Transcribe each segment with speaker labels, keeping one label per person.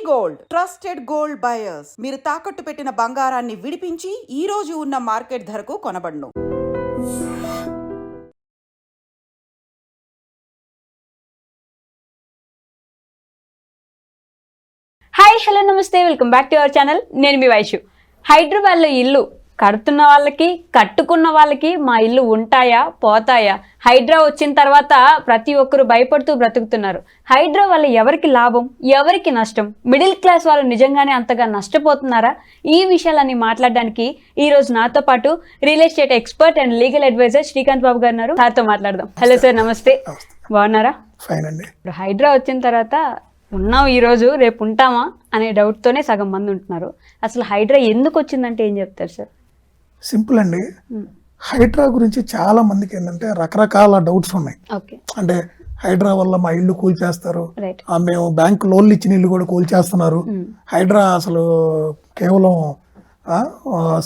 Speaker 1: Gold trusted gold buyers మీరు తాకట్టు పెట్టిన బంగారాన్ని విడిపించి ఈ రోజు ఉన్న మార్కెట్ ధరకు కొనబడును.
Speaker 2: హాయ్ హలో నమస్తే, welcome back to our channel. నేను మీ వైషు. హైదరాబాద్లో ఇల్లు కడుతున్న వాళ్ళకి కట్టుకున్న వాళ్ళకి మా ఇల్లు ఉంటాయా పోతాయా? హైడ్రా వచ్చిన తర్వాత ప్రతి ఒక్కరు భయపడుతూ బ్రతుకుతున్నారు. హైడ్రా వల్ల ఎవరికి లాభం, ఎవరికి నష్టం? మిడిల్ క్లాస్ వాళ్ళు నిజంగానే అంతగా నష్టపోతున్నారా? ఈ విషయాలన్నీ మాట్లాడడానికి ఈరోజు నాతో పాటు real estate expert and legal advisor Srikanth Babu గారు ఉన్నారు. సార్తో మాట్లాడదాం. హలో సార్, నమస్తే. బాగున్నారా?
Speaker 3: ఫైన్ అండి.
Speaker 2: ఇప్పుడు హైడ్రా వచ్చిన తర్వాత ఉన్నాం ఈరోజు, రేపు ఉంటామా అనే డౌట్తోనే సగం మంది ఉంటున్నారు. అసలు హైడ్రా ఎందుకు వచ్చిందంటే ఏం చెప్తారు సార్?
Speaker 3: సింపుల్ అండి. హైడ్రా గురించి చాలా మందికి ఏంటంటే రకరకాల డౌట్స్ ఉన్నాయి. అంటే హైడ్రా వల్ల మా ఇల్లు కూల్చేస్తారు, మేము బ్యాంకు లోన్లు ఇచ్చిన ఇల్లు కూడా కూల్చేస్తున్నారు, హైడ్రా అసలు కేవలం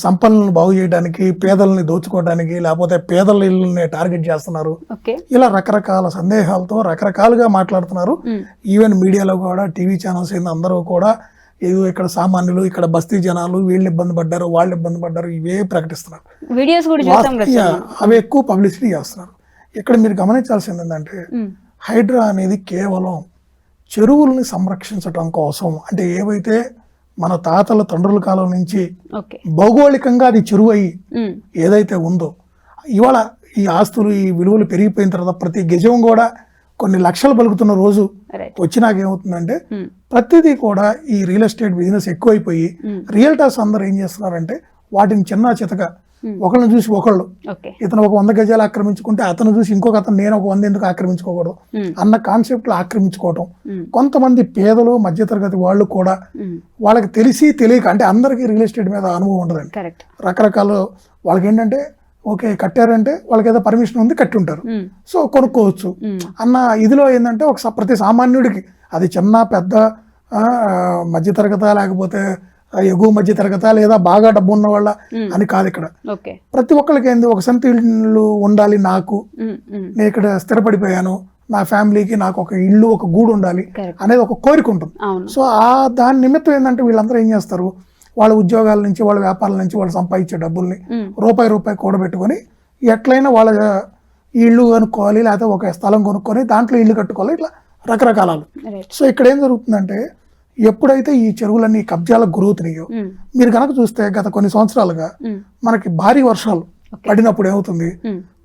Speaker 3: సంపన్నులను బాగు చేయడానికి, పేదల్ని దోచుకోవడానికి, లేకపోతే పేదల ఇళ్ళని టార్గెట్ చేస్తున్నారు. ఇలా రకరకాల సందేహాలతో రకరకాలుగా మాట్లాడుతున్నారు. ఈవెన్ మీడియాలో కూడా, టీవీ ఛానల్స్ అందరూ కూడా ఏదో ఇక్కడ సామాన్యులు, ఇక్కడ బస్తీ జనాలు, వీళ్ళు ఇబ్బంది పడ్డారు, వాళ్ళు ఇబ్బంది పడ్డారు, ఇవే ప్రకటిస్తున్నారు. అవి ఎక్కువ పబ్లిసిటీ చేస్తున్నారు. ఇక్కడ మీరు గమనించాల్సింది ఏంటంటే హైడ్రా అనేది కేవలం చెరువుల్ని సంరక్షించడం కోసం, అంటే ఏవైతే మన తాతల తండ్రుల కాలం నుంచి భౌగోళికంగా అది చెరువు అయ్యి ఏదైతే ఉందో, ఇవాళ ఈ ఆస్తులు, ఈ విలువలు పెరిగిపోయిన తర్వాత ప్రతి గజం కూడా కొన్ని లక్షలు పలుకుతున్న రోజు వచ్చినాక ఏమవుతుందంటే ప్రతిదీ కూడా ఈ రియల్ ఎస్టేట్ బిజినెస్ ఎక్కువైపోయి రియల్టర్స్ అందరూ ఏం చేస్తున్నారంటే వాటిని చిన్న చితక ఒకళ్ళని చూసి ఒకళ్ళు, ఇతను ఒక 100 గజాలు ఆక్రమించుకుంటే అతను చూసి ఇంకొక అతను నేను ఒక 100 ఎందుకు ఆక్రమించుకోకూడదు అన్న కాన్సెప్ట్ లో ఆక్రమించుకోవటం. కొంతమంది పేదలు, మధ్యతరగతి వాళ్ళు కూడా వాళ్ళకి తెలిసి తెలియక, అంటే అందరికీ రియల్ ఎస్టేట్ మీద అనుభవం ఉండదండి. రకరకాల వాళ్ళకి ఏంటంటే ఓకే కట్టారంటే వాళ్ళకి ఏదో పర్మిషన్ ఉంది, కట్టి ఉంటారు, సో కొనుక్కోవచ్చు అన్న ఇదిలో ఏంటంటే ఒక ప్రతి సామాన్యుడికి, అది చిన్న పెద్ద మధ్యతరగత లేకపోతే ఎగువ మధ్య తరగత లేదా బాగా డబ్బు ఉన్న వాళ్ళ అని కాదు. ఇక్కడ ప్రతి ఒక్కరికి ఏంది, ఒక సొంత ఇల్లు ఉండాలి, నాకు నేను ఇక్కడ స్థిరపడిపోయాను, నా ఫ్యామిలీకి నాకు ఒక ఇల్లు, ఒక గూడు ఉండాలి అనేది ఒక కోరిక ఉంటుంది. సో దాని నిమిత్తం ఏంటంటే వీళ్ళందరూ ఏం చేస్తారు, వాళ్ళ ఉద్యోగాల నుంచి, వాళ్ళ వ్యాపారాల నుంచి వాళ్ళు సంపాదించే డబ్బుల్ని రూపాయి కూడబెట్టుకొని ఎట్లయినా వాళ్ళ ఇల్లు కొనుక్కోవాలి, లేకపోతే ఒక స్థలం కొనుక్కొని దాంట్లో ఇల్లు కట్టుకోవాలి, ఇట్లా రకరకాలు. సో ఇక్కడ ఏం జరుగుతుందంటే ఎప్పుడైతే ఈ చెరువులన్నీ కబ్జాలకు గురవుతున్నాయో, మీరు కనుక చూస్తే గత కొన్ని సంవత్సరాలుగా మనకి భారీ వర్షాలు పడినప్పుడు ఏమవుతుంది,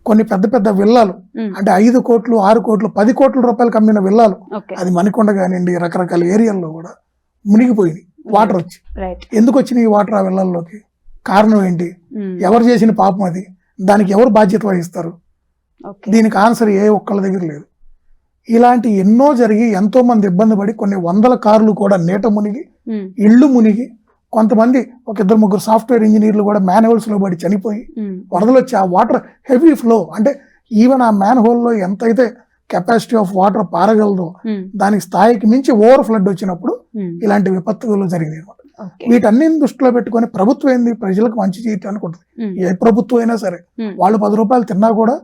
Speaker 3: కొన్ని పెద్ద పెద్ద విల్లాలు, అంటే 5 కోట్లు 6 కోట్లు 10 కోట్ల రూపాయలకు అమ్మిన విల్లాలు, అది మణికొండ కానివ్వండి, రకరకాల ఏరియాల్లో కూడా మునిగిపోయింది వాటర్ వచ్చి. ఎందుకు వచ్చినాయి ఈ వాటర్ ఆ విల్లాల్లోకి? కారణం ఏంటి? ఎవరు చేసిన పాపం అది? దానికి ఎవరు బాధ్యత వహిస్తారు? దీనికి ఆన్సర్ ఏ ఒక్కళ్ళ దగ్గర లేదు. ఇలాంటి ఎన్నో జరిగి ఎంతో మంది ఇబ్బంది పడి కొన్ని 100 కార్లు కూడా నీట మునిగి, ఇళ్ళు మునిగి, కొంతమంది ఒక 2-3 సాఫ్ట్వేర్ ఇంజనీర్లు కూడా మ్యాన్ హోల్స్ లో పడి చనిపోయి, వరదలు వచ్చి ఆ వాటర్ హెవీ ఫ్లో, అంటే ఈవెన్ ఆ మ్యాన్ హోల్ లో ఎంతైతే కెపాసిటీ ఆఫ్ వాటర్ పారగలదో దానికి స్థాయికి మించి ఓవర్ ఫ్లడ్ వచ్చినప్పుడు ఇలాంటి విపత్తులు జరిగినాయి అనమాట. వీటన్ని దృష్టిలో పెట్టుకొని ప్రభుత్వం ఏంది, ప్రజలకు మంచి చేయటానికి ఉంటుంది. ఏ ప్రభుత్వం అయినా సరే వాళ్ళు 10 రూపాయలు తిన్నా కూడా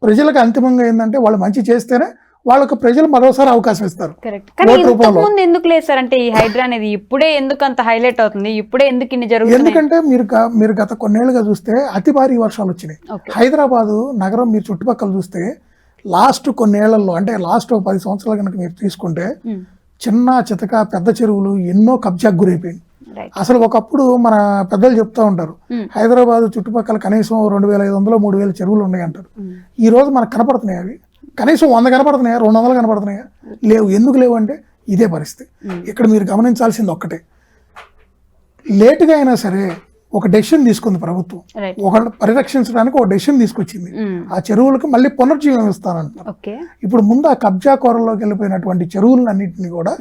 Speaker 3: ప్రజలకు అంతిమంగా ఏంటంటే వాళ్ళు మంచి చేస్తేనే వాళ్ళకు ప్రజలు మరోసారి అవకాశం ఇస్తారు.
Speaker 2: ఎందుకు లేదు సార్ అంటే ఈ హైడ్రా అనేది ఇప్పుడే ఎందుకు అంత హైలైట్ అవుతుంది, ఇప్పుడే ఎందుకు ఇన్ని జరుగుతుంది?
Speaker 3: ఎందుకంటే మీరు గత కొన్నేళ్లుగా చూస్తే అతి భారీ వర్షాలు వచ్చినాయి. హైదరాబాదు నగరం మీరు చుట్టుపక్కల చూస్తే లాస్ట్ కొన్నేళ్లలో, అంటే లాస్ట్ 10 సంవత్సరాలు కనుక మీరు తీసుకుంటే చిన్న చితక పెద్ద చెరువులు ఎన్నో కబ్జాకు గురైపోయింది. అసలు ఒకప్పుడు మన పెద్దలు చెప్తా ఉంటారు, హైదరాబాద్ చుట్టుపక్కల కనీసం 2500 3000 చెరువులు ఉన్నాయి అంటారు. ఈ రోజు మనకు కనపడుతున్నాయి అవి కనీసం 100 కనపడుతున్నాయా, 200 కనపడుతున్నాయా? లేవు. ఎందుకు లేవు అంటే ఇదే పరిస్థితి. ఇక్కడ మీరు గమనించాల్సింది ఒక్కటే, లేటుగా అయినా సరే ఒక డెసిషన్ తీసుకుంది ప్రభుత్వం, ఒక పరిరక్షించడానికి ఒక డెసిషన్ తీసుకొచ్చింది. ఆ చెరువులకు మళ్ళీ పునర్జీవం ఇస్తానంటున్నారు. ఇప్పుడు ముందు ఆ కబ్జా కోరల్లోకి వెళ్ళిపోయినటువంటి చెరువులన్నింటినీ కూడా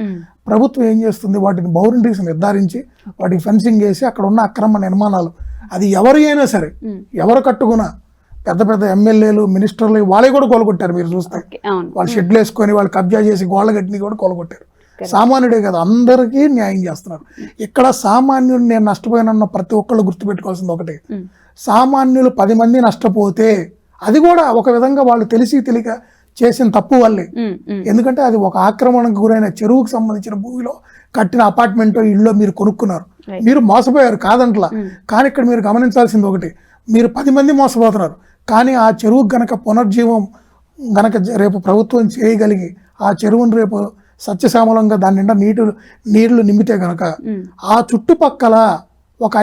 Speaker 3: ప్రభుత్వం ఏం చేస్తుంది, వాటిని బౌండరీస్ నిర్ధారించి వాటికి ఫెన్సింగ్ చేసి అక్కడ ఉన్న అక్రమ నిర్మాణాలు, అది ఎవరు అయినా సరే, ఎవరు కట్టుకున్నా, పెద్ద పెద్ద ఎమ్మెల్యేలు, మినిస్టర్లు వాళ్ళే కూడా కోలుకొట్టారు. మీరు చూస్తే వాళ్ళు షెడ్లు వేసుకొని వాళ్ళు కబ్జా చేసి గోళ్ళ గట్టిని కూడా కోలుకొట్టారు. సామాన్యుడే కదా, అందరికీ న్యాయం చేస్తున్నారు. ఇక్కడ సామాన్యుడు నేను నష్టపోయినన్న ప్రతి ఒక్కళ్ళు గుర్తుపెట్టుకోవాల్సింది ఒకటే, సామాన్యులు 10 మంది నష్టపోతే అది కూడా ఒక విధంగా వాళ్ళు తెలిసి తెలియక చేసిన తప్పు వల్లే. ఎందుకంటే అది ఒక ఆక్రమణకు గురైన చెరువుకు సంబంధించిన భూమిలో కట్టిన అపార్ట్మెంట్ ఇల్లు మీరు కొనుక్కున్నారు, మీరు మోసపోయారు కాదంట్లా. కానీ ఇక్కడ మీరు గమనించాల్సింది ఒకటి, మీరు 10 మంది మోసపోతున్నారు. కానీ ఆ చెరువు గనక పునర్జీవం గనక రేపు ప్రభుత్వం చేయగలిగి ఆ చెరువును రేపు సత్యశ్యామలంగా దాని నిండా నీళ్లు నింపితే గనక ఆ చుట్టుపక్కల ఒక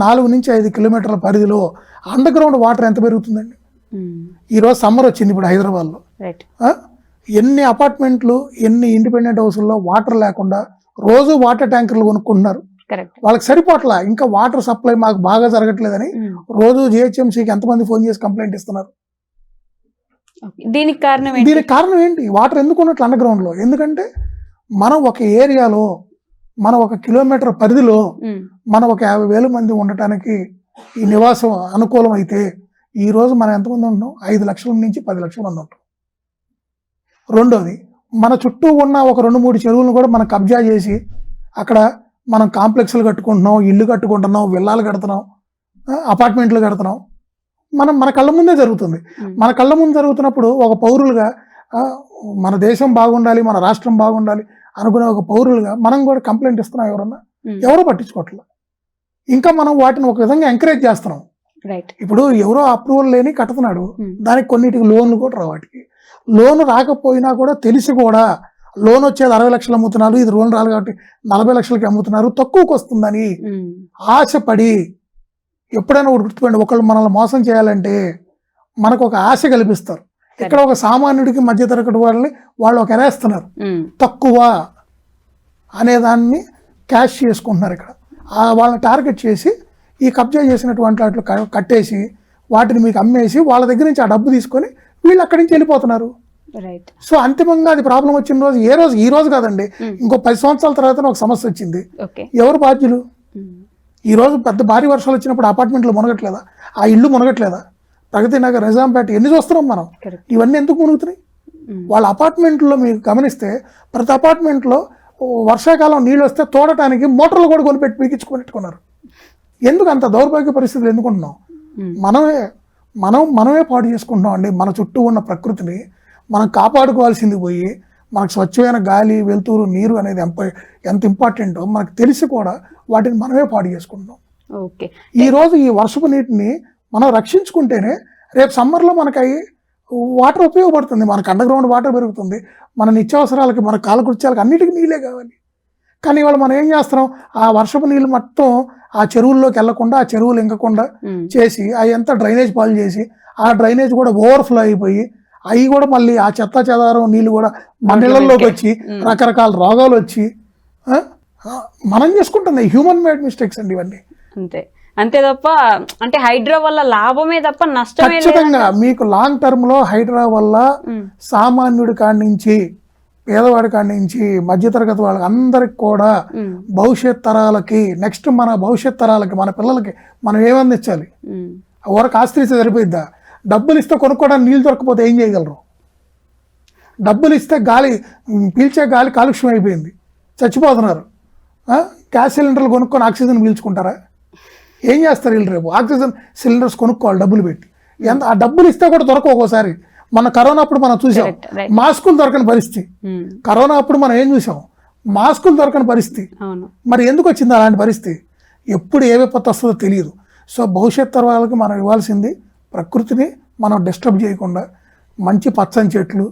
Speaker 3: 4 నుంచి 5 కిలోమీటర్ల పరిధిలో అండర్ గ్రౌండ్ వాటర్ ఎంత పెరుగుతుందండి. ఈరోజు సమ్మర్ వచ్చింది ఇప్పుడు హైదరాబాద్లో, ఎన్ని అపార్ట్మెంట్లు ఎన్ని ఇండిపెండెంట్ హౌస్ల్లో వాటర్ లేకుండా రోజు వాటర్ ట్యాంకర్లు కొనుక్కుంటున్నారు. వాళ్ళకి సరిపోట్లా, ఇంకా వాటర్ సప్లై మాకు బాగా జరగట్లేదని రోజు జిహెచ్ఎంసీకి ఎంతమంది ఫోన్ చేసి కంప్లైంట్ ఇస్తున్నారు.
Speaker 2: దీనికి
Speaker 3: కారణం ఏంటి? వాటర్ ఎందుకు ఉన్నట్లు అండర్ గ్రౌండ్ లో? ఎందుకంటే మనం ఒక ఏరియాలో మనం 1 కిలోమీటర్ పరిధిలో మనం ఒక 50,000 మంది ఉండటానికి ఈ నివాసం అనుకూలం అయితే ఈ రోజు మనం ఎంతమంది ఉంటాం? 5 లక్షల నుంచి 10 లక్షల మంది ఉంటాం. రెండోది, మన చుట్టూ ఉన్న ఒక 2-3 చెరువులను కూడా మనం కబ్జా చేసి అక్కడ మనం కాంప్లెక్స్లు కట్టుకుంటున్నాం, ఇల్లు కట్టుకుంటున్నాం, విల్లాలు కడుతున్నాం, అపార్ట్మెంట్లు కడుతున్నాం. మన కళ్ళ ముందే జరుగుతుంది. మన కళ్ళ ముందు జరుగుతున్నప్పుడు ఒక పౌరులుగా మన దేశం బాగుండాలి, మన రాష్ట్రం బాగుండాలి అనుకునే ఒక పౌరులుగా మనం కూడా కంప్లైంట్ ఇస్తున్నాం. ఎవరో పట్టించుకోవట్లేదు. ఇంకా మనం వాటిని ఒక విధంగా ఎంకరేజ్ చేస్తున్నాం. ఇప్పుడు ఎవరో అప్రూవల్ లేని కట్టుతున్నాడు, దానికి కొన్నిటికి లోన్లు కూడా రావు. వాటికి లోన్ రాకపోయినా కూడా తెలిసి కూడా లోన్ వచ్చేది 60 లక్షలు అమ్ముతున్నారు, ఇది లోన్ రాదు కాబట్టి 40 లక్షలకి అమ్ముతున్నారు, తక్కువకి వస్తుందని ఆశపడి. ఎప్పుడైనా గుర్తుపెట్టండి, ఒకళ్ళు మనల్ని మోసం చేయాలంటే మనకు ఒక ఆశ కల్పిస్తారు. ఇక్కడ ఒక సామాన్యుడికి మధ్యతరగతి వాళ్ళని వాళ్ళు ఒక ఎరేస్తున్నారు, తక్కువ అనేదాన్ని క్యాష్ చేసుకుంటున్నారు. ఇక్కడ వాళ్ళని టార్గెట్ చేసి ఈ కబ్జా చేసినటువంటి వాటిలో కట్టేసి వాటిని మీకు అమ్మేసి వాళ్ళ దగ్గర నుంచి ఆ డబ్బు తీసుకొని వీళ్ళు అక్కడి నుంచి వెళ్ళిపోతున్నారు. సో అంతిమంగా అది ప్రాబ్లం వచ్చిన రోజు ఈ రోజు కాదండి, ఇంకో 10 సంవత్సరాల తర్వాత ఒక సమస్య వచ్చింది. ఎవరు బాధ్యులు? ఈ రోజు పెద్ద భారీ వర్షాలు వచ్చినప్పుడు అపార్ట్మెంట్లు మునగట్లేదా? ఆ ఇల్లు మునగట్లేదా? ప్రగతి నగర్, నిజాంపేట ఎన్ని చూస్తున్నాం మనం. ఇవన్నీ ఎందుకు మునుగుతున్నాయి? వాళ్ళ అపార్ట్మెంట్లో మీరు గమనిస్తే ప్రతి అపార్ట్మెంట్లో వర్షాకాలం నీళ్ళు వస్తే తోడటానికి మోటార్లు కూడా కొనిపెట్టి పీకించుకొనిట్టుకున్నారు. ఎందుకు అంత దౌర్భాగ్య పరిస్థితులు ఎందుకుంటున్నాం? మనమే పాడు చేసుకుంటున్నాం అండి. మన చుట్టూ ఉన్న ప్రకృతిని మనం కాపాడుకోవాల్సింది పోయి మనకు స్వచ్ఛమైన గాలి, వెలుతురు, నీరు అనేది ఎంత ఇంపార్టెంటో మనకు తెలిసి కూడా వాటిని మనమే పాడు చేసుకుంటున్నాం. ఈ రోజు ఈ వర్షపు నీటిని మనం రక్షించుకుంటేనే రేపు సమ్మర్లో మనకి వాటర్ ఉపయోగపడుతుంది. మనకు అండర్ గ్రౌండ్ వాటర్ పెరుగుతుంది, మన నిత్యావసరాలకి, మన కాలకృత్యాలకి అన్నిటికీ నీళ్ళే కావాలి. కానీ ఇవాళ మనం ఏం చేస్తున్నాం? ఆ వర్షపు నీళ్ళు మొత్తం ఆ చెరువుల్లోకి వెళ్లకుండా, ఆ చెరువులు ఇంకకుండా చేసి అవి ఎంత డ్రైనేజ్ పాలు చేసి ఆ డ్రైనేజ్ కూడా ఓవర్ఫ్లో అయిపోయి అవి కూడా మళ్ళీ ఆ చెత్త చెదారం నీళ్ళు కూడా మన ఇళ్లలోకి వచ్చి రకరకాల రోగాలు వచ్చి మనం చేసుకుంటున్నాయి. హ్యూమన్ మేడ్ మిస్టేక్స్ అండి ఇవన్నీ.
Speaker 2: అంతే తప్ప అంటే హైడ్రా వల్ల లాభమే తప్ప నష్టమే.
Speaker 3: ఖచ్చితంగా మీకు లాంగ్ టర్మ్ లో హైడ్రా వల్ల సామాన్యుడి కాడి నుంచి పేదవాడి కాడి నుంచి మధ్యతరగతి వాళ్ళకి అందరికి కూడా భవిష్యత్ తరాలకి, నెక్స్ట్ మన భవిష్యత్ తరాలకి, మన పిల్లలకి మనం ఏమందించాలి? ఎవరికి ఆస్తి సరిపోయిద్దా? డబ్బులు ఇస్తే కొనుక్కోవడానికి నీళ్ళు దొరకపోతే ఏం చేయగలరు? డబ్బులు ఇస్తే గాలి పీల్చే గాలి కాలుష్యం అయిపోయింది, చచ్చిపోతున్నారు. గ్యాస్ సిలిండర్లు కొనుక్కొని ఆక్సిజన్ పీల్చుకుంటారా? ఏం చేస్తారు వీళ్ళు? రేపు ఆక్సిజన్ సిలిండర్స్ కొనుక్కోవాలి డబ్బులు పెట్టి. ఆ డబ్బులు ఇస్తే కూడా దొరకవు. ఒక్కోసారి మన కరోనా అప్పుడు మనం చూసాం మాస్కులు దొరకని పరిస్థితి. కరోనా అప్పుడు మనం ఏం చూసాం? మాస్కులు దొరకని పరిస్థితి. మరి ఎందుకు వచ్చింది అలాంటి పరిస్థితి? ఎప్పుడు ఏ విపత్తు వస్తుందో తెలియదు. సో భవిష్యత్ తరాలకు మనం ఇవ్వాల్సింది ప్రకృతిని మనం డిస్టర్బ్ చేయకుండా మంచి పచ్చని చెట్లు.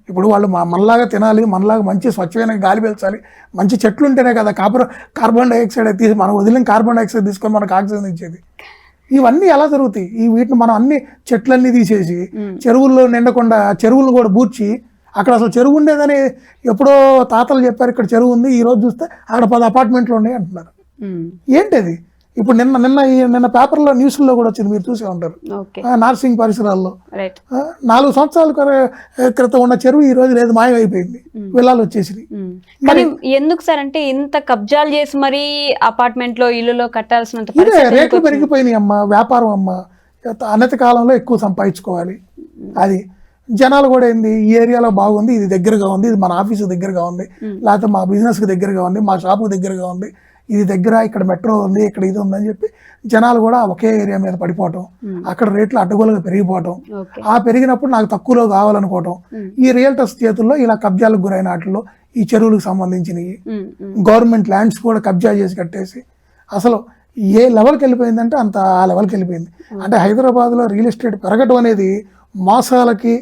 Speaker 3: ఇప్పుడు వాళ్ళు మనలాగా తినాలి, మనలాగా మంచి స్వచ్ఛమైన గాలి పీల్చాలి. మంచి చెట్లు ఉంటేనే కదా కార్బన్ డైఆక్సైడ్ తీసి మనం వదిలిన కార్బన్ డైఆక్సైడ్ తీసుకొని మనకు ఆక్సిజన్ ఇచ్చేది. ఇవన్నీ ఎలా జరుగుతాయి? ఈ వీటిని మనం అన్ని చెట్లన్నీ తీసేసి చెరువుల్లో నిండకుండా చెరువులను కూడా బూర్చి అక్కడ అసలు చెరువు ఉండేదని ఎప్పుడో తాతలు చెప్పారు ఇక్కడ చెరువు ఉంది, ఈ రోజు చూస్తే అక్కడ 10 అపార్ట్మెంట్లు ఉన్నాయి అంటున్నారు. ఏంటది? ఇప్పుడు నిన్న పేపర్లో న్యూస్లో కూడా వచ్చింది, మీరు చూసే ఉంటారు. నార్సింగ్ పరిసరాల్లో 4 సంవత్సరాల క్రితం ఉన్న చెరువు ఈ రోజు లేదు, మాయమైపోయింది, విల్లాలు వచ్చేసి.
Speaker 2: మరి ఎందుకు సార్ అంటే ఇంత కబ్జాలు చేసి మరి అపార్ట్మెంట్ లో ఇల్లులో కట్టాల్సినంత
Speaker 3: రేట్లు పెరిగిపోయినాయి అమ్మా. వ్యాపారం అమ్మా, అనతి కాలంలో ఎక్కువ సంపాదించుకోవాలి. అది జనాలు కూడా ఏంది, ఈ ఏరియాలో బాగుంది, ఇది దగ్గరగా ఉంది, ఇది మన ఆఫీసు దగ్గరగా ఉంది, లేకపోతే మా బిజినెస్కి దగ్గరగా ఉంది, మా షాపుకి దగ్గరగా ఉంది, ఇది దగ్గర, ఇక్కడ మెట్రో ఉంది, ఇక్కడ ఇది ఉందని చెప్పి జనాలు కూడా ఒకే ఏరియా మీద పడిపోవటం, అక్కడ రేట్లు అడ్డగోలుగా పెరిగిపోవటం, ఆ పెరిగినప్పుడు నాకు తక్కువలో కావాలనుకోవటం, ఈ రియల్టర్స్ చేతుల్లో ఇలా కబ్జాలకు గురైన వాటిల్లో ఈ చెరువులకు సంబంధించినవి, గవర్నమెంట్ ల్యాండ్స్ కూడా కబ్జా చేసి కట్టేసి అసలు ఏ లెవెల్కి వెళ్ళిపోయిందంటే అంత ఆ లెవెల్కి వెళ్ళిపోయింది. అంటే హైదరాబాద్లో రియల్ ఎస్టేట్ పెరగడం అనేది మోసాలకి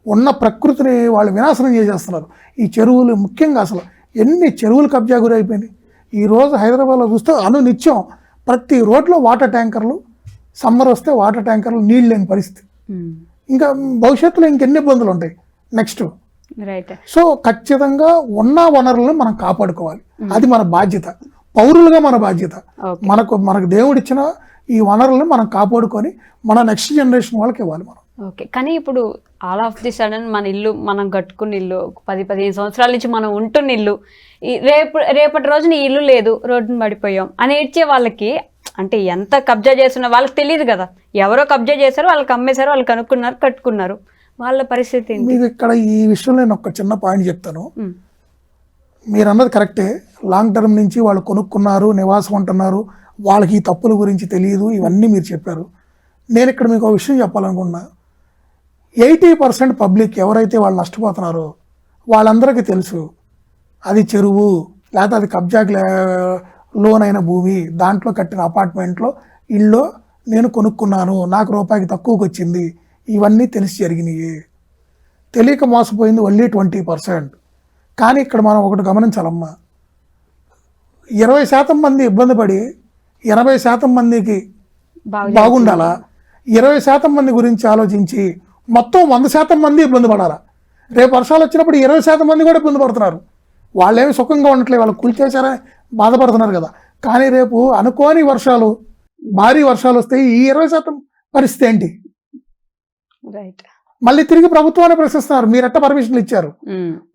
Speaker 3: ఉన్న ప్రకృతిని వాళ్ళు వినాశనం చేసేస్తున్నారు. ఈ చెరువులు ముఖ్యంగా అసలు ఎన్ని చెరువులు కబ్జా గురి అయిపోయినాయి. ఈరోజు హైదరాబాద్లో చూస్తే అనునిత్యం ప్రతి రోడ్లో వాటర్ ట్యాంకర్లు, సమ్మర్ వస్తే వాటర్ ట్యాంకర్లు నీళ్ళు లేని పరిస్థితి. ఇంకా భవిష్యత్తులో ఇంకెన్ని ఇబ్బందులు ఉంటాయి నెక్స్ట్. సో ఖచ్చితంగా ఉన్న వనరులను మనం కాపాడుకోవాలి, అది మన బాధ్యత, పౌరులుగా మన బాధ్యత. మనకు దేవుడు ఇచ్చిన ఈ వనరులను మనం కాపాడుకొని మన నెక్స్ట్ జనరేషన్ వాళ్ళకి ఇవ్వాలి మనం.
Speaker 2: ఓకే, కానీ ఇప్పుడు ఆల్ ఆఫ్ ది సడన్ మన ఇల్లు, మనం కట్టుకున్న ఇల్లు, 10-15 సంవత్సరాల నుంచి మనం ఉంటున్న ఇల్లు, రేపటి రోజున ఈ ఇల్లు లేదు, రోడ్డున పడిపోయాం అని ఏడ్చే వాళ్ళకి, అంటే ఎంత కబ్జా చేస్తున్న వాళ్ళకి తెలియదు కదా, ఎవరో కబ్జా చేశారు, వాళ్ళకి అమ్మేశారు, వాళ్ళు కనుక్కున్నారు, కట్టుకున్నారు, వాళ్ళ పరిస్థితి ఏంటి?
Speaker 3: మీకు ఇక్కడ ఈ విషయంలో నేను ఒక చిన్న పాయింట్ చెప్తాను. మీరు అన్నది కరెక్టే, లాంగ్ టర్మ్ నుంచి వాళ్ళు కొనుక్కున్నారు, నివాసం ఉంటున్నారు, వాళ్ళకి ఈ తప్పుల గురించి తెలియదు, ఇవన్నీ మీరు చెప్పారు. నేను ఇక్కడ మీకు ఒక విషయం చెప్పాలనుకున్నా. 80% పబ్లిక్ ఎవరైతే వాళ్ళు నష్టపోతున్నారో వాళ్ళందరికీ తెలుసు అది చెరువు, లేకపోతే అది కబ్జాకి లోన్ అయిన భూమి, దాంట్లో కట్టిన అపార్ట్మెంట్లో ఇల్లు నేను కొనుక్కున్నాను, నాకు రూపాయికి తక్కువకి వచ్చింది, ఇవన్నీ తెలిసి జరిగినాయి. తెలియక మోసపోయింది ఓన్లీ 20%. కానీ ఇక్కడ మనం ఒకటి గమనించాలమ్మా, 20% మంది ఇబ్బంది పడి 80% మందికి బాగుండాలా, 20% మంది గురించి ఆలోచించి మొత్తం 100% మంది ఇబ్బంది పడాలా? రేపు వర్షాలు వచ్చినప్పుడు 20% మంది కూడా ఇబ్బంది పడుతున్నారు. వాళ్ళేమి సుఖంగా ఉండట్లేదు, వాళ్ళు కూల్చేశారని బాధపడుతున్నారు కదా. కానీ రేపు అనుకోని వర్షాలు, భారీ వర్షాలు వస్తాయి, ఈ 20% పరిస్థితి ఏంటి? మళ్ళీ తిరిగి ప్రభుత్వాన్ని ప్రశ్నిస్తున్నారు, మీరెట్ట పర్మిషన్లు ఇచ్చారు,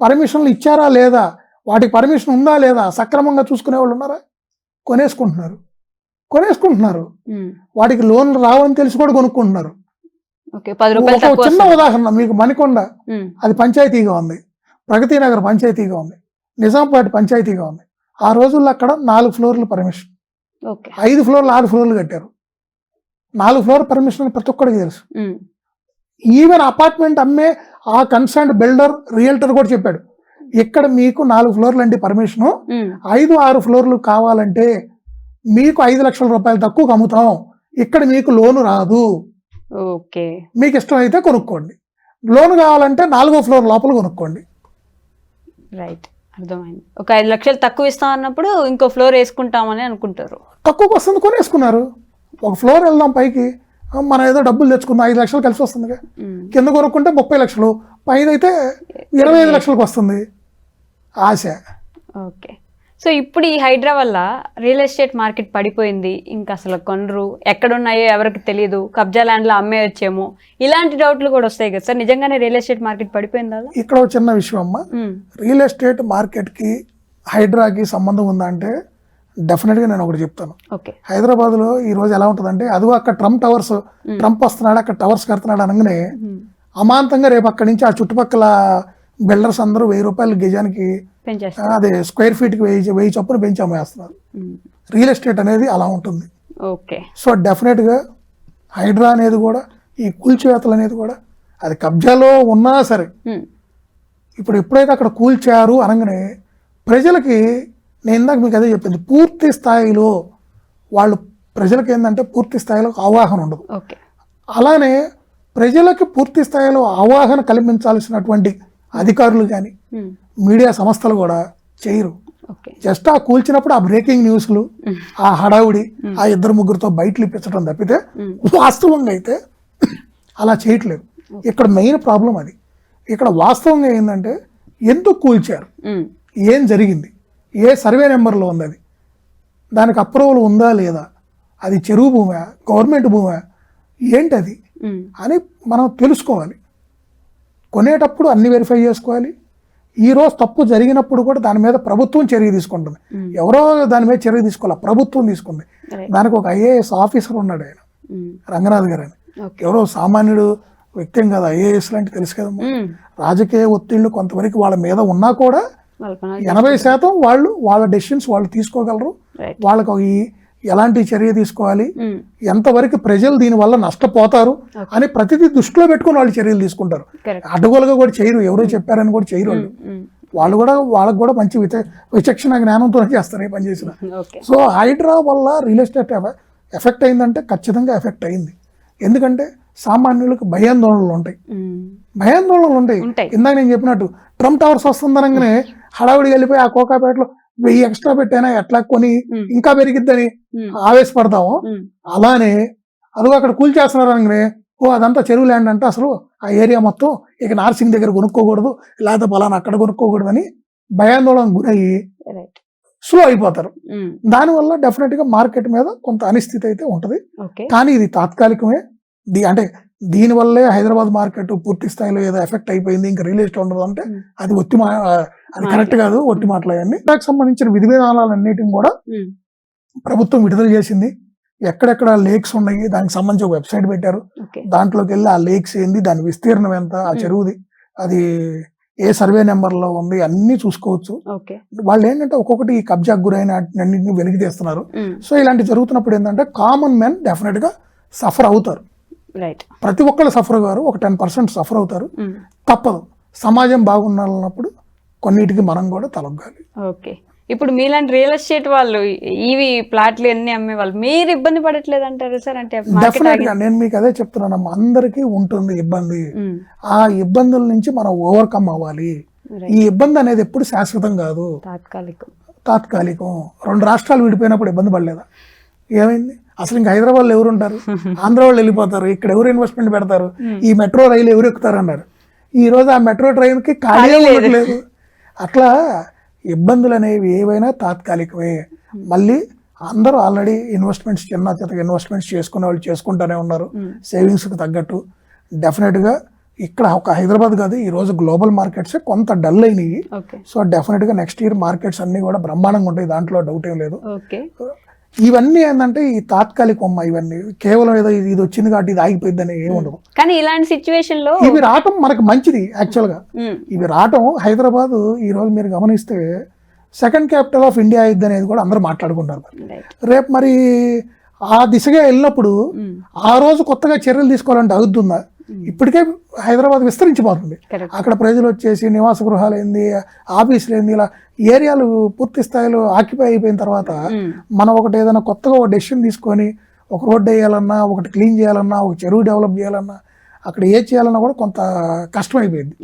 Speaker 3: పర్మిషన్లు ఇచ్చారా లేదా, వాటికి పర్మిషన్ ఉందా లేదా, సక్రమంగా చూసుకునే వాళ్ళు ఉన్నారా? కొనేసుకుంటున్నారు. వాటికి లోన్లు రావని తెలిసి కూడా కొనుక్కుంటున్నారు. ఒక చిన్న ఉదాహరణ మీకు, మణికొండ అది పంచాయతీగా ఉంది, ప్రగతి నగర్ పంచాయతీగా ఉంది, నిజాంపేట పంచాయతీగా ఉంది. ఆ రోజుల్లో అక్కడ 4 ఫ్లోర్లు పర్మిషన్, 5 ఫ్లోర్లు 6 ఫ్లోర్లు కట్టారు. 4 ఫ్లోర్ పర్మిషన్ ప్రతి ఒక్కడికి తెలుసు. ఈవెన్ అపార్ట్మెంట్ అమ్మే ఆ కన్సర్న్ బిల్డర్, రియల్టర్ కూడా చెప్పాడు, ఇక్కడ మీకు 4 ఫ్లోర్లు అంటే పర్మిషను, 5-6 ఫ్లోర్లు కావాలంటే మీకు 5 లక్షల రూపాయలు తక్కువ అమ్ముతాం, ఇక్కడ మీకు లోను రాదు,
Speaker 2: ఓకే
Speaker 3: మీకు ఇష్టం అయితే కొనుక్కోండి, లోన్ కావాలంటే 4వ ఫ్లోర్ లోపల కొనుక్కోండి.
Speaker 2: రైట్, అర్థమైంది. ఒక 5 లక్షలు తక్కువ ఇస్తాం అన్నప్పుడు ఇంకో ఫ్లోర్ వేసుకుంటామని అనుకుంటారు,
Speaker 3: తక్కువకి వస్తుంది కొనేసుకున్నారు. ఒక ఫ్లోర్ వెళ్దాం పైకి, మనం ఏదో డబ్బులు తెచ్చుకుందాం, 5 లక్షలు కలిసి వస్తుంది, కింద కొనుక్కుంటే 30 లక్షలు, పైన అయితే 25 లక్షలకు వస్తుంది ఆశ.
Speaker 2: ఓకే, సో ఇప్పుడు ఈ హైడ్రా వల్ల రియల్ ఎస్టేట్ మార్కెట్ పడిపోయింది, ఇంకా అసలు కొనరు, ఎక్కడున్నాయో ఎవరికి తెలియదు, కబ్జా ల్యాండ్లో అమ్మేయచ్చేమో, ఇలాంటి డౌట్లు కూడా వస్తాయి కదా సార్. నిజంగానే రియల్ ఎస్టేట్ మార్కెట్ పడిపోయిందా?
Speaker 3: ఇక్కడ ఒక చిన్న విషయం అమ్మా, రియల్ ఎస్టేట్ మార్కెట్కి హైడ్రాకి సంబంధం ఉందా అంటే డెఫినెట్గా నేను ఒకటి చెప్తాను. హైదరాబాద్లో ఈ రోజు ఎలా ఉంటుందంటే, అదిగో అక్కడ ట్రంప్ వస్తున్నాడు, అక్కడ టవర్స్ కడుతున్నాడు అనగానే అమాంతంగా రేపు అక్కడి నుంచి ఆ చుట్టుపక్కల బిల్డర్స్ అందరూ 1000 రూపాయలు గజానికి, అదే స్క్వేర్ ఫీట్కి 1000 చొప్పున పెంచి అమ్మేస్తున్నారు. రియల్ ఎస్టేట్ అనేది అలా ఉంటుంది. సో డెఫినెట్గా హైడ్రా అనేది కూడా, ఈ కూల్చివేతలు అనేది కూడా, అది కబ్జాలో ఉన్నా సరే, ఇప్పుడు ఎప్పుడైతే అక్కడ కూల్చారు అనగానే ప్రజలకి, నేను ఇందాక మీకు అదే చెప్పింది, పూర్తి స్థాయిలో ప్రజలకి ఏంటంటే పూర్తి స్థాయిలో అవగాహన ఉండదు. అలానే ప్రజలకి పూర్తి స్థాయిలో అవగాహన కల్పించాల్సినటువంటి అధికారులు కానీ మీడియా సంస్థలు కూడా చేయరు. జస్ట్ ఆ కూల్చినప్పుడు ఆ బ్రేకింగ్ న్యూస్లు, ఆ హడావుడి, ఆ 2-3తో బయటలు ఇప్పించడం తప్పితే వాస్తవంగా అయితే అలా చేయట్లేదు. ఇక్కడ మెయిన్ ప్రాబ్లం అది. ఇక్కడ వాస్తవంగా ఏంటంటే ఎందుకు కూల్చారు, ఏం జరిగింది, ఏ సర్వే నెంబర్లో ఉంది, అది దానికి అప్రూవల్ ఉందా లేదా, అది చెరువు భూమా, గవర్నమెంట్ భూమా, ఏంటది అని మనం తెలుసుకోవాలి. కొనేటప్పుడు అన్ని వెరిఫై చేసుకోవాలి. ఈరోజు తప్పు జరిగినప్పుడు కూడా దాని మీద ప్రభుత్వం చర్య తీసుకుంటుంది. ఎవరో దాని మీద చర్య తీసుకోవాలి, ప్రభుత్వం తీసుకుంది. దానికి ఒక IAS ఆఫీసర్ ఉన్నాడు, ఆయన రంగనాథ్ గారు అని. ఎవరో సామాన్యుడు వ్యక్తి కాదు, IAS లాంటి తెలుసు కదమ్మా. రాజకీయ ఒత్తిళ్లు కొంతవరకు వాళ్ళ మీద ఉన్నా కూడా 80% వాళ్ళ డెసిషన్స్ వాళ్ళు తీసుకోగలరు. వాళ్ళకు ఎలాంటి చర్య తీసుకోవాలి, ఎంతవరకు ప్రజలు దీనివల్ల నష్టపోతారు అని ప్రతిదీ దృష్టిలో పెట్టుకుని వాళ్ళు చర్యలు తీసుకుంటారు. అడ్డగోలుగా కూడా చేయరు, ఎవరో చెప్పారని కూడా చేయరు వాళ్ళు. వాళ్ళకు కూడా మంచి విచక్షణ జ్ఞానంతో చేస్తారు ఏ పని చేసిన.
Speaker 2: ఓకే.
Speaker 3: సో హైడ్రా వల్ల రియల్ ఎస్టేట్ ఎఫెక్ట్ అయిందంటే ఖచ్చితంగా ఎఫెక్ట్ అయింది. ఎందుకంటే సామాన్యులకు భయాందోళనలు ఉంటాయి. ఇందాక నేను చెప్పినట్టు ట్రంప్ టవర్స్ వస్తుందనగానే హడావుడికి వెళ్ళిపోయి ఆ కోకాపేటలో 1000 ఎక్స్ట్రా పెట్టైనా ఎట్లా కొని ఇంకా పెరిగిద్దని ఆవేశపడతాము. అలానే అదిగో అక్కడ కూల్ చేస్తున్నారు అనగానే అదంతా చెరువు ల్యాండ్ అంటే అసలు ఆ ఏరియా మొత్తం ఇక నార్సింగ్ దగ్గర కొనుక్కోకూడదు, లేకపోతే పలానా అక్కడ కొనుక్కోకూడదు అని భయాందోళన గురయ్యి స్లో అయిపోతారు. దానివల్ల డెఫినెట్ గా మార్కెట్ మీద కొంత అనిశ్చితి అయితే ఉంటది. కానీ ఇది తాత్కాలికమే. అంటే దీనివల్లే హైదరాబాద్ మార్కెట్ పూర్తి స్థాయిలో ఏదో ఎఫెక్ట్ అయిపోయింది ఇంకా రియల్ ఎస్టేట్ ఉండదు అంటే అది అది కరెక్ట్ కాదు, ఒట్టి మాటలన్నీ. దానికి సంబంధించిన విధి విధానాలన్నిటిని కూడా ప్రభుత్వం విడుదల చేసింది. ఎక్కడెక్కడ లేక్స్ ఉన్నాయి దానికి సంబంధించి ఒక వెబ్సైట్ పెట్టారు. దాంట్లోకి వెళ్ళి ఆ లేక్స్ ఏంది, దాని విస్తీర్ణం ఎంత, ఆ చెరువుది, అది ఏ సర్వే నెంబర్ లో ఉంది అన్ని చూసుకోవచ్చు. వాళ్ళు ఏంటంటే ఒక్కొక్కటి కబ్జాకు గురైన అన్నింటినీ వెలికి తీస్తున్నారు. సో ఇలాంటి జరుగుతున్నప్పుడు ఏంటంటే కామన్ మ్యాన్ డెఫినెట్ గా సఫర్ అవుతారు. ప్రతి ఒక్కళ్ళు సఫర్ గారు ఒక 10% సఫర్ అవుతారు. తప్పదు. సమాజం బాగుండాలన్నప్పుడు కొన్నిటికి మనం కూడా తలొగ్గాలి.
Speaker 2: ఓకే. ఇప్పుడు మీలాంటి రియల్ ఎస్టేట్ వాళ్ళు ఇవి ప్లాట్లు అన్ని అమ్మే వాళ్ళు మీరు ఇబ్బంది పడట్లేదు అంటారు సార్? అంటే
Speaker 3: డెఫినెట్ గా నేను మీకు అదే చెప్తున్నాను, అందరికీ ఉంటుంది ఇబ్బంది. ఆ ఇబ్బందుల నుంచి మనం ఓవర్కమ్ అవ్వాలి. ఈ ఇబ్బంది అనేది ఎప్పుడు శాశ్వతం కాదు, తాత్కాలికం. 2 రాష్ట్రాలు విడిపోయినప్పుడు ఇబ్బంది పడలేదా? ఏమైంది? అసలు ఇంకా హైదరాబాద్ లో ఎవరు ఉంటారు? ఆంధ్ర వాళ్ళు వెళ్ళిపోతారు. ఇక్కడ ఎవరు ఇన్వెస్ట్మెంట్ పెడతారు? ఈ మెట్రో రైలు ఎవరు ఎక్కుతారు అన్నారు. ఈ రోజు ఆ మెట్రో ట్రైన్ కి ఖాళీ లేదు. అట్లా ఇబ్బందులు అనేవి ఏవైనా తాత్కాలికమే. మళ్ళీ అందరూ ఆల్రెడీ ఇన్వెస్ట్మెంట్స్ చిన్న ఇన్వెస్ట్మెంట్స్ చేసుకునే వాళ్ళు చేసుకుంటూనే ఉన్నారు సేవింగ్స్ కి తగ్గట్టు. డెఫినెట్ గా ఇక్కడ ఒక హైదరాబాద్ కాదు, ఈ రోజు గ్లోబల్ మార్కెట్స్ కొంత డల్ అయినాయి. సో డెఫినెట్ గా నెక్స్ట్ ఇయర్ మార్కెట్స్ అన్ని కూడా బ్రహ్మాండంగా ఉంటాయి, దాంట్లో డౌట్ ఏం లేదు. ఇవన్నీ ఏంటంటే ఈ తాత్కాలికం, ఇవన్నీ కేవలం ఏదో ఇది వచ్చింది కాబట్టి ఇది ఆగిపోయిందని ఏముండదు.
Speaker 2: కానీ ఇలాంటి సిచ్యువేషన్ లో
Speaker 3: ఇవి రావటం మనకు మంచిది. యాక్చువల్ గా ఇవి రావటం, హైదరాబాద్ ఈ రోజు మీరు గమనిస్తే సెకండ్ క్యాపిటల్ ఆఫ్ ఇండియా అయింది అనేది కూడా అందరూ మాట్లాడుకుంటారు. రేపు మరి ఆ దిశగా వెళ్ళినప్పుడు ఆ రోజు కొత్తగా చర్యలు తీసుకోవాలంటే అవుతుందా? ఇప్పటికే హైదరాబాద్ విస్తరించిపోతుంది. అక్కడ ప్రజలు వచ్చేసి నివాస గృహాలు ఏంది, ఆఫీసులు ఏంది, ఇలా ఏరియాలు పూర్తి స్థాయిలో ఆక్యుపై అయిపోయిన తర్వాత మనం ఒకటి ఏదైనా కొత్తగా ఒక డెసిషన్ తీసుకొని ఒక రోడ్డు వేయాలన్నా, ఒకటి క్లీన్ చేయాలన్నా, ఒక చెరువు డెవలప్ చేయాలన్నా, అక్కడ ఏ చేయాలన్నా కూడా కొంత కష్టమైపోయింది.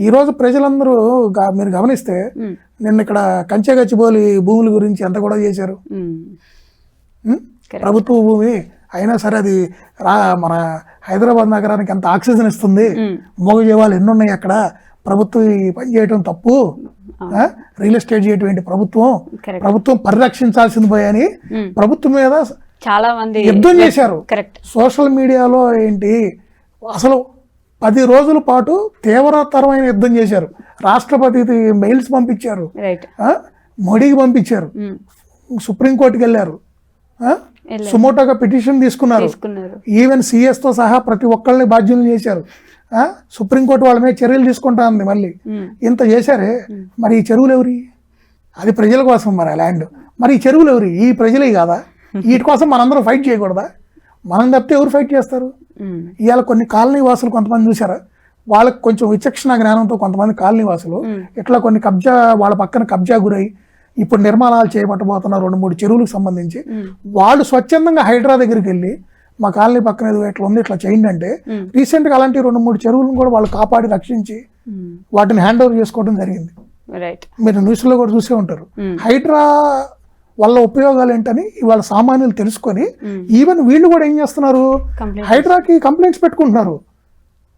Speaker 3: ఈ రోజు ప్రజలందరూ మీరు గమనిస్తే నిన్న ఇక్కడ కంచెగచ్చిబోలి భూముల గురించి ఎంత కూడా చేశారు. ప్రభుత్వ భూమి అయినా సరే అది మన హైదరాబాద్ నగరానికి ఎంత ఆక్సిజన్ ఇస్తుంది, మోగజీవాలు ఎన్ని ఉన్నాయి అక్కడ, ప్రభుత్వం ఈ పని చేయటం తప్పు, రియల్ ఎస్టేట్ చేయటం ప్రభుత్వం పరిరక్షించాల్సింది పోయని ప్రభుత్వం మీద
Speaker 2: చాలా మంది
Speaker 3: యుద్ధం చేశారు. సోషల్ మీడియాలో ఏంటి అసలు 10 రోజుల పాటు తీవ్రతరమైన యుద్ధం చేశారు. రాష్ట్రపతికి మెయిల్స్ పంపించారు, మోడీకి పంపించారు, సుప్రీంకోర్టుకి వెళ్ళారు, సుమోటోగా పిటిషన్ తీసుకున్నారు, ఈవెన్ సిఎస్ తో సహా ప్రతి ఒక్కళ్ళని బాధ్యులు చేశారు. సుప్రీంకోర్టు వాళ్ళ మీద చర్యలు తీసుకుంటా ఉంది. మళ్ళీ ఇంత చేశారే, మరి ఈ చెరువులు ఎవరి? అది ప్రజల కోసం మరి ఆ ల్యాండ్. మరి ఈ చెరువులు ఎవరి? ఈ ప్రజలే కాదా? వీటి కోసం మనందరం ఫైట్ చేయకూడదా? మనం తప్పితే ఎవరు ఫైట్ చేస్తారు? ఇవాళ కొన్ని కాలనీ వాసులు కొంతమంది చూసారా, వాళ్ళకి కొంచెం విచక్షణ జ్ఞానంతో కొంతమంది కాలనీ వాసులు ఇట్లా కొన్ని వాళ్ళ పక్కన కబ్జా గురై ఇప్పుడు నిర్మాణాలు చేయబట్టబోతున్న 2-3 చెరువులకు సంబంధించి వాళ్ళు స్వచ్ఛందంగా హైడ్రా దగ్గరికి వెళ్ళి మా కాలనీ పక్కన ఏదో ఇట్లా ఉంది ఇట్లా చేయండి అంటే రీసెంట్ గా అలాంటి 2-3 చెరువులను కూడా వాళ్ళు కాపాడి రక్షించి వాటిని హ్యాండ్ ఓవర్ చేసుకోవడం జరిగింది. మీరు న్యూస్ లో కూడా చూసే ఉంటారు. హైడ్రా వల్ల ఉపయోగాలు ఏంటని ఇవాళ సామాన్యులు తెలుసుకొని ఈవెన్ వీళ్ళు కూడా ఏం చేస్తున్నారు, హైడ్రాకి కంప్లైంట్స్ పెట్టుకుంటున్నారు.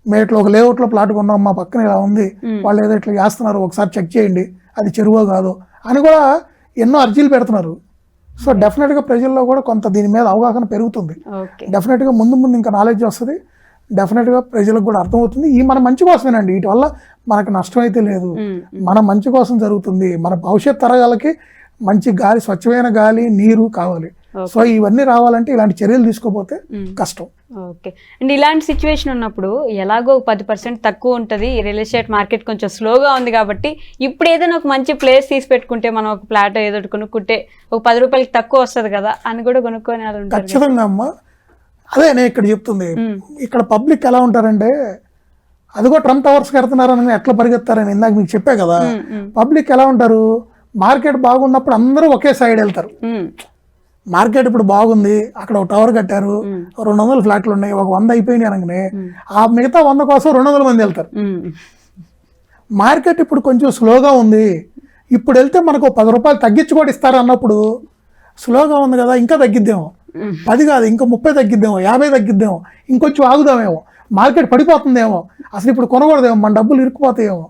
Speaker 3: మేము ఇట్లా ఒక లేఅవుట్ లో ప్లాట్ కొన్నాం, మా పక్కన ఇలా ఉంది, వాళ్ళు ఏదో ఇట్లా చేస్తున్నారు, ఒకసారి చెక్ చేయండి అది చెరువో కాదో అని కూడా ఎన్నో అర్జీలు పెడుతున్నారు. సో డెఫినెట్ గా ప్రజల్లో కూడా కొంత దీని మీద అవగాహన పెరుగుతుంది. డెఫినెట్ గా ముందు ఇంకా నాలెడ్జ్ వస్తుంది. డెఫినెట్ గా ప్రజలకు కూడా అర్థమవుతుంది. ఈ మన మంచి కోసమేనండి, వీటి వల్ల మనకు నష్టం అయితే లేదు, మన మంచి కోసం జరుగుతుంది. మన భవిష్యత్ తరాలకి మంచి గాలి, స్వచ్ఛమైన గాలి, నీరు కావాలి. సో ఇవన్నీ రావాలంటే ఇలాంటి చర్యలు తీసుకోపోతే కష్టం.
Speaker 2: ఓకే అండ్ ఇలాంటి సిచ్యువేషన్ ఉన్నప్పుడు ఎలాగో 10% తక్కువ ఉంటుంది, రియల్ ఎస్టేట్ మార్కెట్ కొంచెం స్లోగా ఉంది కాబట్టి ఇప్పుడు ఏదైనా ఒక మంచి ప్లేస్ తీసి పెట్టుకుంటే మనం ఒక ప్లాట్ ఏదో కొనుక్కుంటే ఒక 10 రూపాయలకి తక్కువ వస్తుంది కదా అని కూడా కొనుక్కొని వాళ్ళు
Speaker 3: ఖచ్చితంగా అమ్మా. అదే నేను ఇక్కడ చెప్తుంది, ఇక్కడ పబ్లిక్ ఎలా ఉంటారంటే అదిగో ట్రంప్ టవర్స్ కడుతున్నారని ఎట్లా పరిగెత్తారని ఇందాక మీకు చెప్పే కదా. పబ్లిక్ ఎలా ఉంటారు, మార్కెట్ బాగున్నప్పుడు అందరూ ఒకే సైడ్ వెళ్తారు. మార్కెట్ ఇప్పుడు బాగుంది, అక్కడ ఒక టవర్ కట్టారు, 200 ఫ్లాట్లు ఉన్నాయి, ఒక 100 అయిపోయినాయి అనగానే ఆ మిగతా 100 కోసం 200 మంది వెళ్తారు. మార్కెట్ ఇప్పుడు కొంచెం స్లోగా ఉంది, ఇప్పుడు వెళ్తే మనకు 10 రూపాయలు తగ్గించి కూడా ఇస్తారు అన్నప్పుడు స్లోగా ఉంది కదా ఇంకా తగ్గిద్దేమో, 10 కాదు ఇంకా 30 తగ్గిద్దేమో, 50 తగ్గిద్దేమో, ఇంకొంచెం ఆగుదామేమో, మార్కెట్ పడిపోతుందేమో, అసలు ఇప్పుడు కొనకూడదేమో, మన డబ్బులు ఇరుక్కుపోతాయేమో,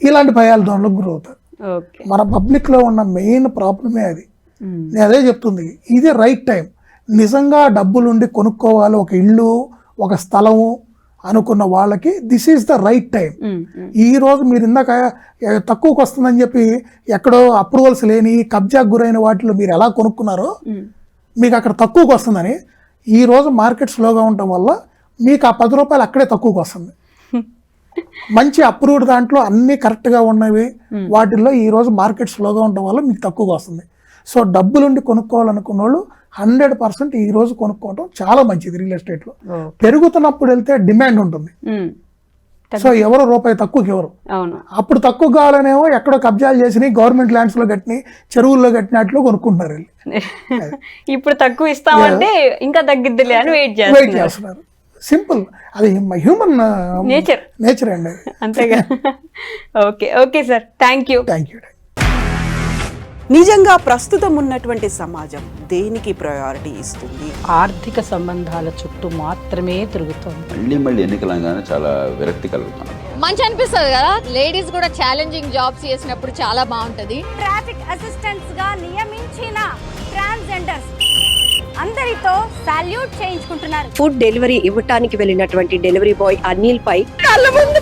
Speaker 3: ఇలాంటి భయాలు దానిలో గురవుతారు. మన పబ్లిక్లో ఉన్న మెయిన్ ప్రాబ్లమే అది. నేను అదే చెప్తుంది, ఇది రైట్ టైం. నిజంగా డబ్బులుండి కొనుక్కోవాలి ఒక ఇల్లు ఒక స్థలము అనుకున్న వాళ్ళకి this is the right time. ఈ రోజు మీరు ఇందాక తక్కువకి వస్తుందని చెప్పి ఎక్కడో అప్రూవల్స్ లేని కబ్జాకు గురైన వాటిలో మీరు ఎలా కొనుక్కున్నారో మీకు అక్కడ తక్కువకి వస్తుందని, ఈ రోజు మార్కెట్ స్లోగా ఉండటం వల్ల మీకు ఆ 10 రూపాయలు అక్కడే తక్కువకి వస్తుంది. మంచి అప్రూవ్డ్ దాంట్లో అన్నీ కరెక్ట్గా ఉన్నవి వాటిల్లో ఈ రోజు మార్కెట్ స్లోగా ఉండటం వల్ల మీకు తక్కువగా వస్తుంది. సో డబ్బులుండి కొనుక్కోవాలనుకున్న వాళ్ళు 100% ఈ రోజు కొనుక్కోవడం చాలా మంచిది. రియల్ ఎస్టేట్లో పెరుగుతున్నప్పుడు వెళ్తే డిమాండ్ ఉంటుంది, సో ఎవరు రూపాయి తక్కువకి ఎవరు, అప్పుడు తక్కువ కావాలనేమో ఎక్కడో కబ్జాలు చేసినాయి, గవర్నమెంట్ ల్యాండ్స్ లో కట్టినాయి, చెరువుల్లో కట్టినట్లు కొనుక్కుంటారు.
Speaker 2: ఇప్పుడు తక్కువ ఇస్తామంటే ఇంకా తగ్గిద్దిలే అని వెయిట్ చేస్తున్నారు.
Speaker 3: సింపుల్, అది హ్యూమన్ నేచర్ అండి,
Speaker 2: అంతేగా. Okay sir, thank you.
Speaker 1: నిజంగా ప్రస్తుతం ఉన్నటువంటి సమాజం దేనికి ప్రయారిటీ ఇస్తుంది?
Speaker 4: ఆర్థిక సంబంధాల చుట్టూ మాత్రమే తిరుగుతుంది.
Speaker 5: మళ్ళీ ఎన్నికలంగానే చాలా విరక్తి కలుగుతాను.
Speaker 6: మంచి అనిపిస్తుంది కదా, లేడీస్ కూడా ఛాలెంజింగ్ జాబ్స్ చేసినప్పుడు చాలా బాగుంటది.
Speaker 7: ట్రాఫిక్ అసిస్టెంట్స్ గా నియమించిన ట్రాన్స్జెండర్స్ అందరితో సాల్యూట్ చేయించుకుంటున్నారు.
Speaker 8: ఫుడ్ డెలివరీ ఇవ్వటానికి వెళ్ళినటువంటి డెలివరీ బాయ్ అనిల్ పై కళ్ళ ముందు